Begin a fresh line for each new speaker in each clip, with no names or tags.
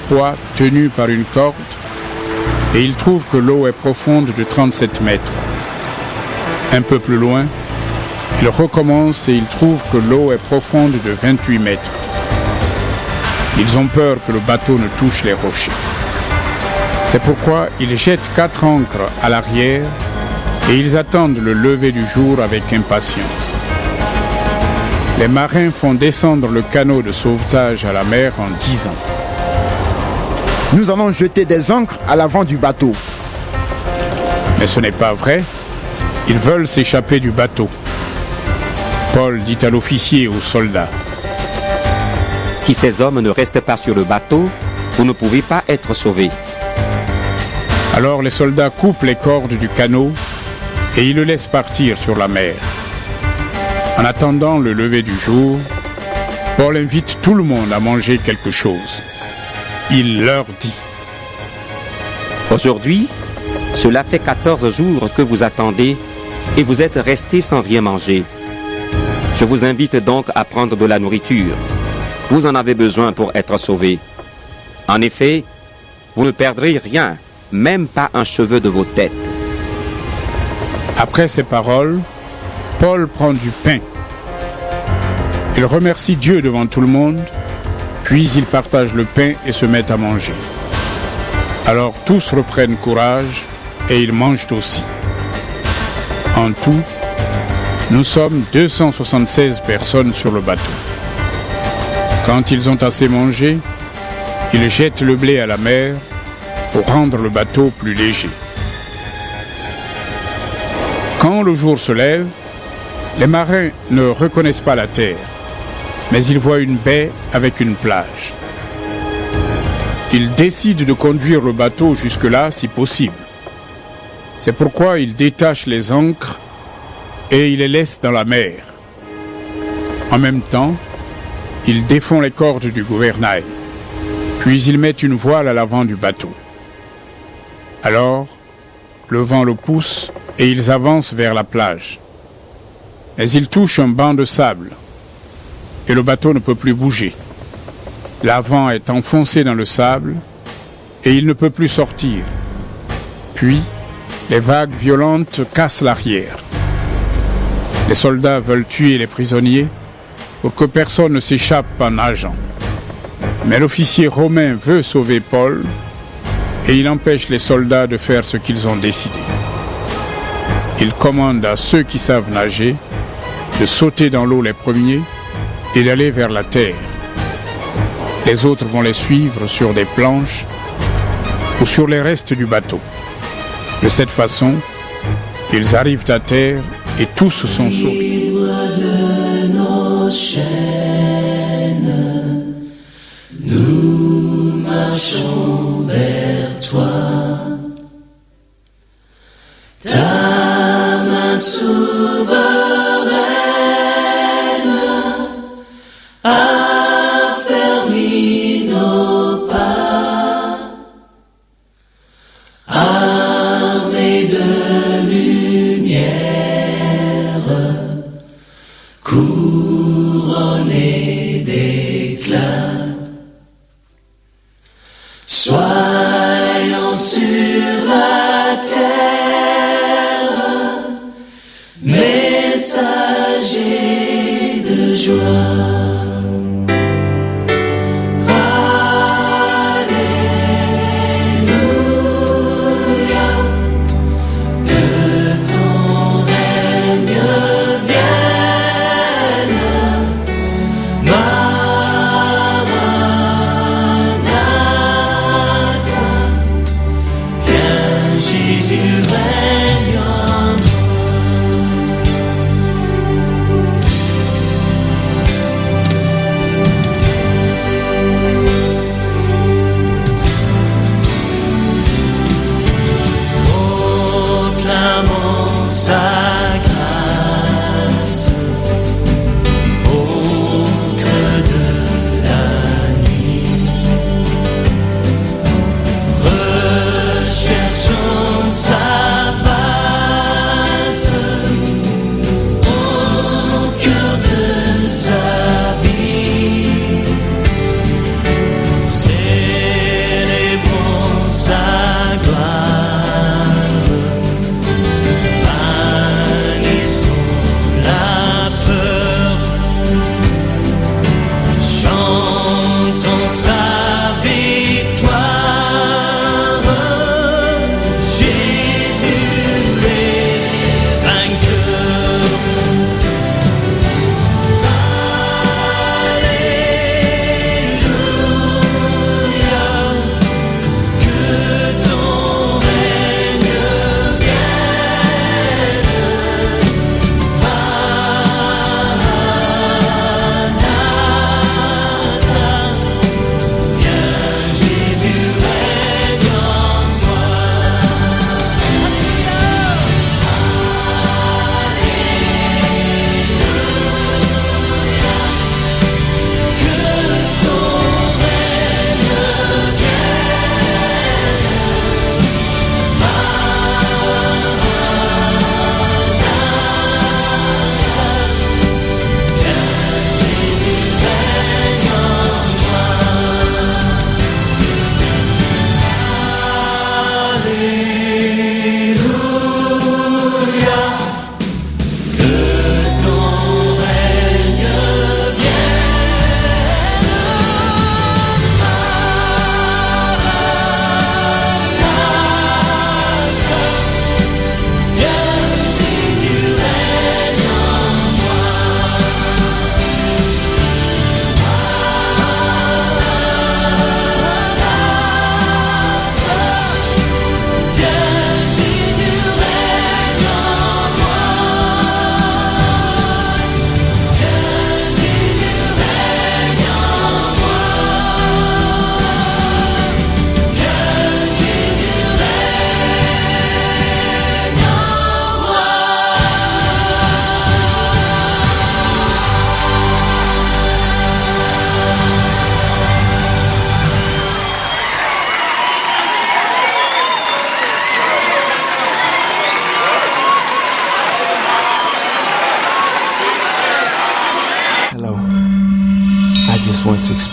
poids tenu par une corde et il trouve que l'eau est profonde de 37 mètres. Un peu plus loin, il recommence et il trouve que l'eau est profonde de 28 mètres. Ils ont peur que le bateau ne touche les rochers. C'est pourquoi ils jettent 4 ancres à l'arrière et ils attendent le lever du jour avec impatience. Les marins font descendre le canot de sauvetage à la mer en disant:
Nous allons jeter des ancres à l'avant du bateau.
Mais ce n'est pas vrai. Ils veulent s'échapper du bateau. Paul dit à l'officier et aux soldats:
Si ces hommes ne restent pas sur le bateau, vous ne pouvez pas être sauvés.
Alors les soldats coupent les cordes du canot et ils le laissent partir sur la mer. En attendant le lever du jour, Paul invite tout le monde à manger quelque chose. Il leur dit:
Aujourd'hui, cela fait 14 jours que vous attendez et vous êtes restés sans rien manger. Je vous invite donc à prendre de la nourriture. Vous en avez besoin pour être sauvés. En effet, vous ne perdrez rien, même pas un cheveu de vos têtes.
Après ces paroles, Paul prend du pain. Il remercie Dieu devant tout le monde, puis il partage le pain et se met à manger. Alors tous reprennent courage et ils mangent aussi. En tout, nous sommes 276 personnes sur le bateau. Quand ils ont assez mangé, ils jettent le blé à la mer pour rendre le bateau plus léger. Quand le jour se lève, les marins ne reconnaissent pas la terre, mais ils voient une baie avec une plage. Ils décident de conduire le bateau jusque-là si possible. C'est pourquoi ils détachent les ancres et ils les laissent dans la mer. En même temps, ils défont les cordes du gouvernail, puis ils mettent une voile à l'avant du bateau. Alors, le vent le pousse et ils avancent vers la plage. Mais ils touchent un banc de sable et le bateau ne peut plus bouger. L'avant est enfoncé dans le sable et il ne peut plus sortir. Puis, les vagues violentes cassent l'arrière. Les soldats veulent tuer les prisonniers pour que personne ne s'échappe en nageant. Mais l'officier romain veut sauver Paul et il empêche les soldats de faire ce qu'ils ont décidé. Il commande à ceux qui savent nager de sauter dans l'eau les premiers et d'aller vers la terre. Les autres vont les suivre sur des planches ou sur les restes du bateau. De cette façon, ils arrivent à terre et tous sont sauvés.
Libre de nos chaînes, nous marchons vers toi. Ta main souveraine a fermé nos pas, armés de lumière, couronnés d'éclat. Soyons sur la terre, messagers de joie. Viens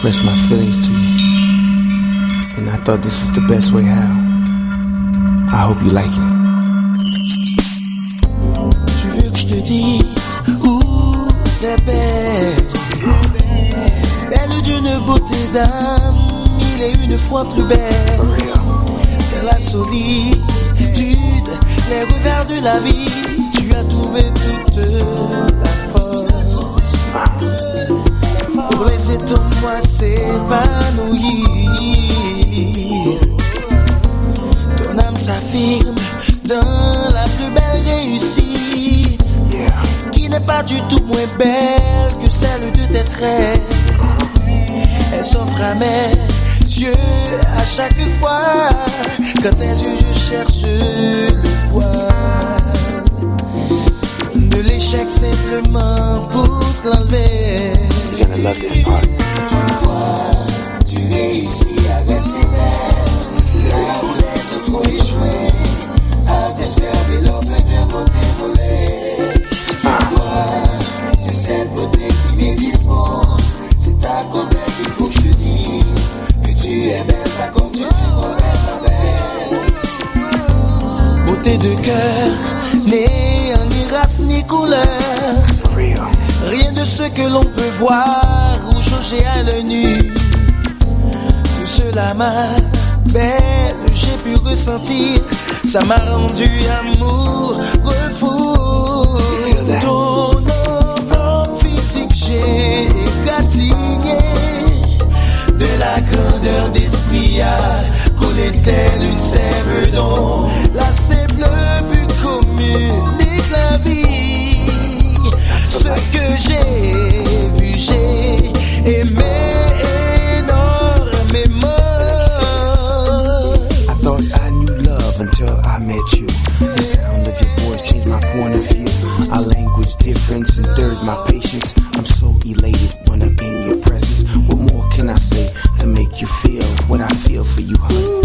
express my feelings to you. And I thought this was the best way how. I hope you like it.
Tu veux que je te dise où t'es belle, belle d'une beauté d'âme, mille et une fois plus belle. De la solitude, les revers de la vie, tu as trouvé toute la force pour laisser ton moi s'épanouir. Ton âme s'affirme dans la plus belle réussite, qui n'est pas du tout moins belle que celle de tes traits. Elle s'offre à mes yeux à chaque fois, quand tes yeux je cherche le voile de l'échec simplement pour te l'enlever.
You're gonna love this part.
Tu vois, tu réussis à rester belle, là où les autres ont échoué, à te servir leur peu de beauté volée. Tu vois, c'est cette beauté qui m'indispose, c'est à cause d'elle qu'il faut que je te dise que tu es belle, pas comme tu te crois belle. Beauté de cœur, née en ni race ni couleur, rien de ce que l'on peut voir ou jauger à l'œil nu. Tout cela m'a belle, j'ai pu ressentir, ça m'a rendu amoureux fou. Ton enveloppe physique j'ai égratigné, de la grandeur d'esprit à collé telle une sève d'eau. La simple vue communique la vie. Ce que j'ai vu, j'ai aimé énormément.
I thought I knew love until I met you. The sound of your voice changed my point of view. Our language difference and third my patience. I'm so elated when I'm in your presence. What more can I say to make you feel what I feel for you, honey?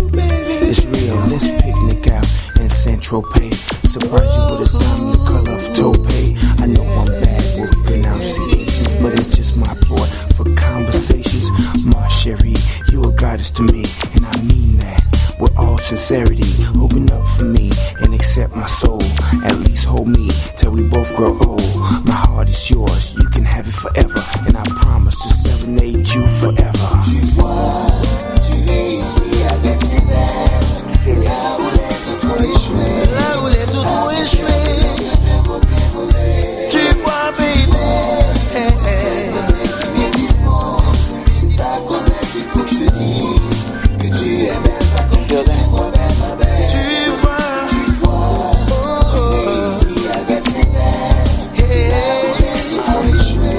It's real. Let's picnic out in Central Pay. Surprise you with a diamond the color of taupe. I know I'm bad with pronunciations, but it's just my port for conversations. My chérie, you a goddess to me, and I mean that with all sincerity. Open up for me and accept my soul. At least hold me till we both grow old. My heart is yours, you can have it forever, and I promise to serenade you forever.
Tu vois, tu réussis à rester belle, là où les autres ont échoué, là où les autres ont échoué. Tu vois, baby, c'est à cause d'elle qu'il faut que je te dise que tu es belle, pas comme tu te crois belle, ma belle. Tu vois, tu réussis à rester belle, là où les autres ont échoué,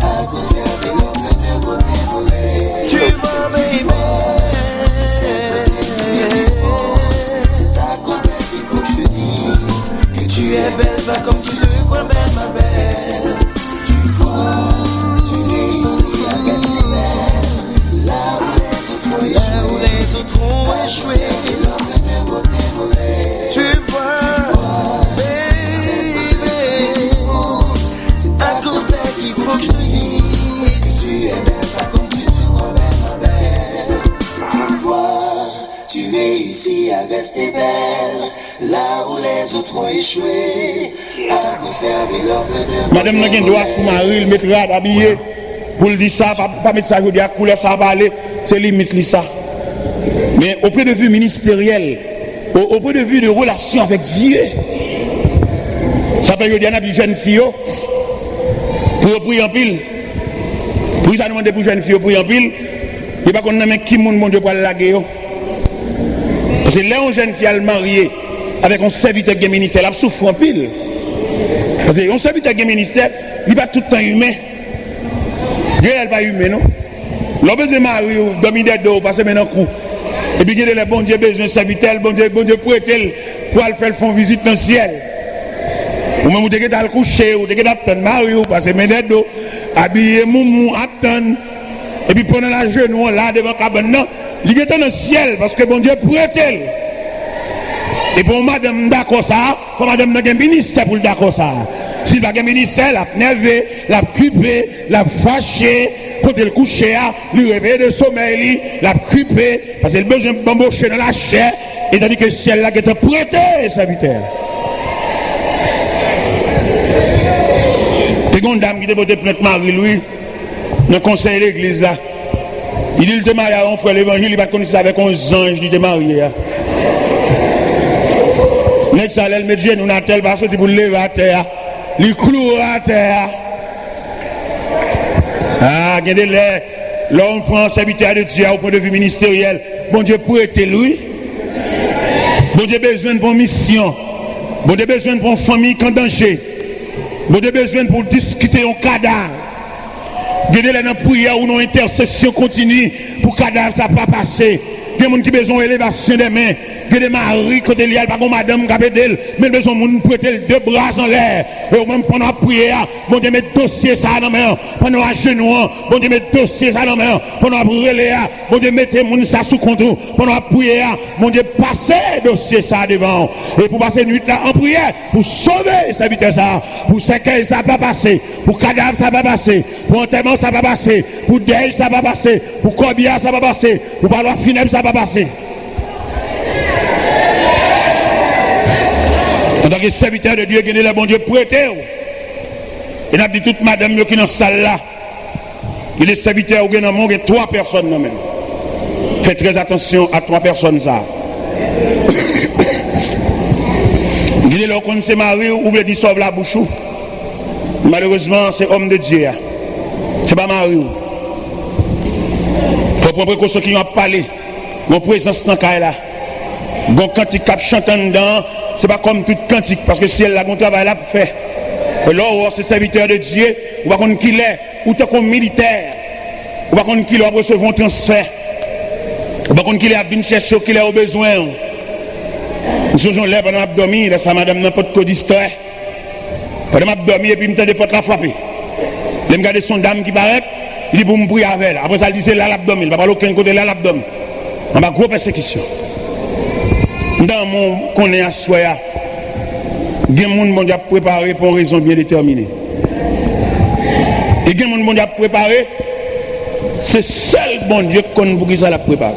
à conserver leur peu de beauté volée. Tu vois, baby, c'est à cause d'elle qu'il faut que je te dise que tu es belle, pas comme tu te crois belle, ma belle. Tu vois, tu réussis à rester belle, là où les autres ont échoué, tu vois, baby, c'est à cause d'elle qu'il faut que je te dise que tu es belle, pas comme tu te crois belle, ma belle. Tu vois, tu réussis à rester belle, là où les autres ont échoué, à conserver leur peu de
Madame n'a qu'un droit sous Marie, le mettre habillé, pour le dire ça, pas mettre ça, je dis à couleur, ça va aller, c'est limite ça. Mais au point de vue ministériel, au point de vue de relation avec Dieu, ça fait que il y a des jeunes filles pour prier en pile. Pour ça demander pour jeunes filles pour prier en pile, il n'y a pas qu'on a qui monde mon Dieu pour la laguer. Parce que là une jeune fille mariée avec un serviteur de ministère, elle souffre en pile. Parce que un serviteur de ministère, il n'est pas tout le temps humain. Dieu n'est pas humain, non? L'on besoin de marier, dominer d'eau, passer maintenant coup. Et puis, le bon Dieu besoin de serviteur, bon Dieu prête pour aller faire une visite dans le ciel. Ou même, vous devez aller coucher, vous devez attendre marier, passer maintenant d'eau, habiller moumou, attendre. Et puis, pendant la genou, là, devant la cabane, il est dans le ciel, parce que bon Dieu prête. Et pour madame d'accord ça, pour madame n'a qu'un ministère pour le d'accord ça. S'il va un ministère, l'a nervé, l'a occupé, l'a fâché, quand il couche, lui réveille de sommeil, l'a occupé, parce qu'il a besoin de bambocher dans la chair, et tandis que le ciel là qui est prêté, serviteur. Il y a une dame qui a voté plainte Marie-Louis, dans le conseil de l'église là. Il dit qu'il était marié à un frère l'évangile, il va connaître ça avec 11 anges, il était marié. Next à l'aile, mettre nous dans tel parce que pour le lever à terre, il cloue à terre. Ah, regardez là on prend un serviteur de Dieu au point de vue ministériel. Bon Dieu prête lui. Bon Dieu besoin pour mission. Bon Dieu besoin pour une famille en danger. Bon Dieu besoin pour discuter un cadavre. Regardez là dans la prière ou dans l'intercession continue pour cadavre ça pas passer. Il y a des gens qui ont besoin d'élévation des mains. Il y a des maris qui ont des pas comme madame qui a besoin mais besoin de prêter deux bras en l'air. Et même pendant la prière, bon Dieu met dossier ça dans la main. Pendant la genou, bon Dieu met dossier ça dans la main. Pendant la prière, bon Dieu mettez moun ça sous contrôle. Pendant la prière, bon Dieu passez dossier ça devant. Et pour passer nuit là en prière, pour sauver serviteur ça, pour séquelles ça va passer, pour cadavre ça va passer, pour enterrement ça va passer, pour deuil ça va passer, pour corbillard ça va passer, pour parloir funèbre ça va passer. En tant que serviteur de Dieu, qui est le bon Dieu prêté. Et on a dit toute madame qui est dans la salle là. Il est serviteur qui est dans le monde, il y a 3 personnes. Même. Faites très attention à 3 personnes. Ça. Il est là qu'on se marie ou veut dire sauve la bouche. Malheureusement, c'est homme de Dieu. Ce n'est pas mari. Il faut prendre précaution qui ont parlé. Mon présence dans le cas là. Bon, quand il cap chantant dedans, c'est pas comme toute cantique, parce que si elle a un travail là pour faire. Et là, c'est serviteur de Dieu, ou pas qu'on qu'il est, ou tant qu'on militaire, ou pas qu'on qu'il a recevoir un transfert, ou pas qu'on qu'il a venir chercher qu'il a au besoin. Nous sommes là pendant l'abdomen, là, ça madame n'a pas de distrait. Pendant l'abdomen, et puis il me tente pas de la frapper. Il me regarde son dame qui paraît, il dit pour me prier avec elle. Après ça, il dit c'est là l'abdomen, il ne va pas aucun côté là l'abdomen. On a grosse persécution. Dans mon qu'on est à soya, il y a des gens qui ont préparé pour une raison bien déterminée. Et il y a des gens qui ont préparé, c'est seul bon Dieu qu'on vous qui ça l'a préparé.